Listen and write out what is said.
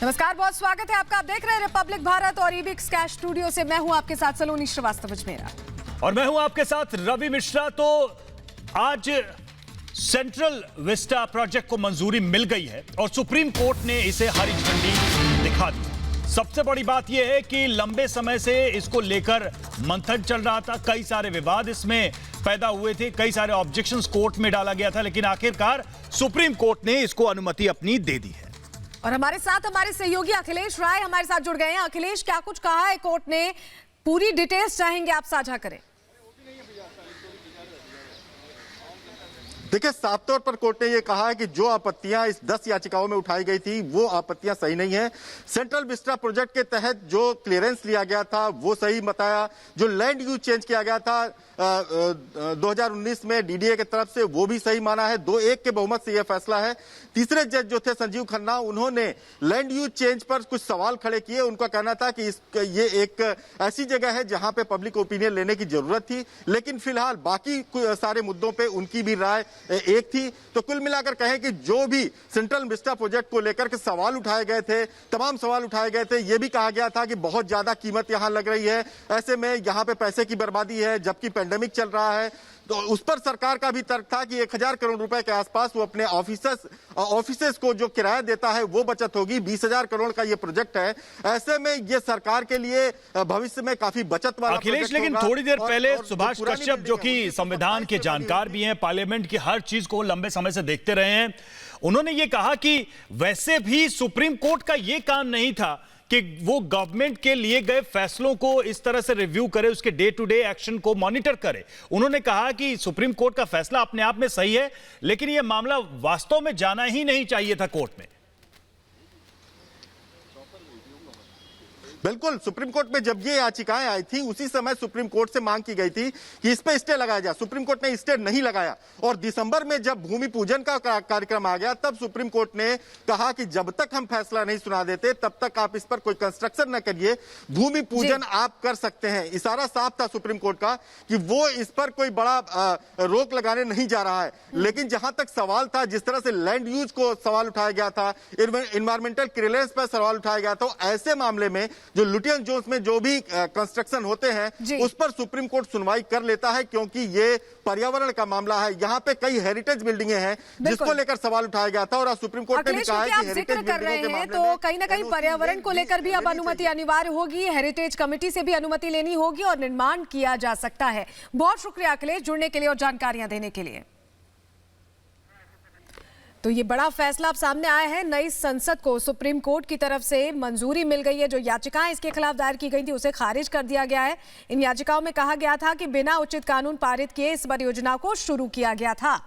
नमस्कार, बहुत स्वागत है आपका। आप देख रहे हैं रिपब्लिक भारत और ईबिक्स कैश स्टूडियो से मैं हूं आपके साथ सलोनी श्रीवास्तव अजमेरा और मैं हूं आपके साथ रवि मिश्रा। तो आज सेंट्रल विस्टा प्रोजेक्ट को मंजूरी मिल गई है और सुप्रीम कोर्ट ने इसे हरी झंडी दिखा दी। सबसे बड़ी बात यह है कि लंबे समय से इसको लेकर मंथन चल रहा था, कई सारे विवाद इसमें पैदा हुए थे, कई सारे ऑब्जेक्शंस कोर्ट में डाला गया था, लेकिन आखिरकार सुप्रीम कोर्ट ने इसको अनुमति अपनी दे दी है। और हमारे साथ हमारे सहयोगी अखिलेश राय हमारे साथ जुड़ गए हैं। अखिलेश, क्या कुछ कहा है कोर्ट ने? पूरी डिटेल्स चाहेंगे आप साझा करें। देखिए, साफ तौर पर कोर्ट ने यह कहा है कि जो आपत्तियां इस 10 याचिकाओं में उठाई गई थी वो आपत्तियां सही नहीं है। सेंट्रल विस्टा प्रोजेक्ट के तहत जो क्लियरेंस लिया गया था वो सही बताया, जो लैंड यूज चेंज किया गया था 2019 में डीडीए की तरफ से वो भी सही माना है। 2-1 के बहुमत से यह फैसला है। तीसरे जज जो थे संजीव खन्ना, उन्होंने लैंड यूज चेंज पर कुछ सवाल खड़े किए। उनका कहना था कि ये एक ऐसी जगह है जहां पे पब्लिक ओपिनियन लेने की जरूरत थी, लेकिन फिलहाल बाकी सारे मुद्दों पे उनकी भी राय एक थी। तो कुल मिलाकर कहें कि जो भी सेंट्रल विस्टा प्रोजेक्ट को लेकर के सवाल उठाए गए थे, तमाम सवाल उठाए गए थे। यह भी कहा गया था कि बहुत ज्यादा कीमत यहां लग रही है, ऐसे में यहां पे पैसे की बर्बादी है, जबकि पेंडेमिक चल रहा है। तो उस पर सरकार का भी तर्क था कि 1000 करोड़ रुपए के आसपास वो अपने ऑफिसेस को जो किराया देता है वो बचत होगी। 20,000 करोड़ का ये प्रोजेक्ट है, ऐसे में ये सरकार के लिए भविष्य में काफी बचत वाला अखिलेश, लेकिन थोड़ी देर पहले सुभाष कश्यप, जो कि संविधान के जानकार भी हैं, पार्लियामेंट की हर चीज को लंबे समय से देखते रहे हैं, उन्होंने ये कहा कि वैसे भी सुप्रीम कोर्ट का ये काम नहीं था कि वो गवर्नमेंट के लिए गए फैसलों को इस तरह से रिव्यू करे, उसके डे टू डे एक्शन को मॉनिटर करे। उन्होंने कहा कि सुप्रीम कोर्ट का फैसला अपने आप में सही है, लेकिन यह मामला वास्तव में जाना ही नहीं चाहिए था कोर्ट में। बिल्कुल, सुप्रीम कोर्ट में जब ये याचिकाएं आई थी उसी समय सुप्रीम कोर्ट से मांग की गई थी कि इस पे स्टे लगाया जाए। सुप्रीम कोर्ट ने स्टे नहीं लगाया और दिसंबर में जब भूमि पूजन का कार्यक्रम आ गया तब सुप्रीम कोर्ट ने कहा कि जब तक हम फैसला नहीं सुना देते तब तक आप इस पर कोई कंस्ट्रक्शन न करिए, भूमि पूजन आप कर सकते हैं। इशारा साफ था सुप्रीम कोर्ट का कि वो इस पर कोई बड़ा रोक लगाने नहीं जा रहा है। लेकिन जहां तक सवाल था, जिस तरह से लैंड यूज को सवाल उठाया गया था, इन्वायरमेंटल क्लियरेंस पर सवाल उठाया गया था, ऐसे मामले में जो लुटियन जोन्स में जो भी कंस्ट्रक्शन होते हैं उस पर सुप्रीम कोर्ट सुनवाई कर लेता है, क्योंकि ये पर्यावरण का मामला है। यहाँ पे कई हेरिटेज बिल्डिंगें हैं जिसको लेकर सवाल उठाया गया था और सुप्रीम कोर्ट ने भी कहा है कि जिक्र कर रहे हैं तो कहीं ना कहीं पर्यावरण को लेकर भी अब अनुमति अनिवार्य होगी, हेरिटेज कमेटी से भी अनुमति लेनी होगी और निर्माण किया जा सकता है। बहुत शुक्रिया अखिलेश जुड़ने के लिए और जानकारियां देने के लिए। तो ये बड़ा फैसला अब सामने आया है। नई संसद को सुप्रीम कोर्ट की तरफ से मंजूरी मिल गई है। जो याचिकाएं इसके खिलाफ दायर की गई थी उसे खारिज कर दिया गया है। इन याचिकाओं में कहा गया था कि बिना उचित कानून पारित किए इस परियोजना को शुरू किया गया था।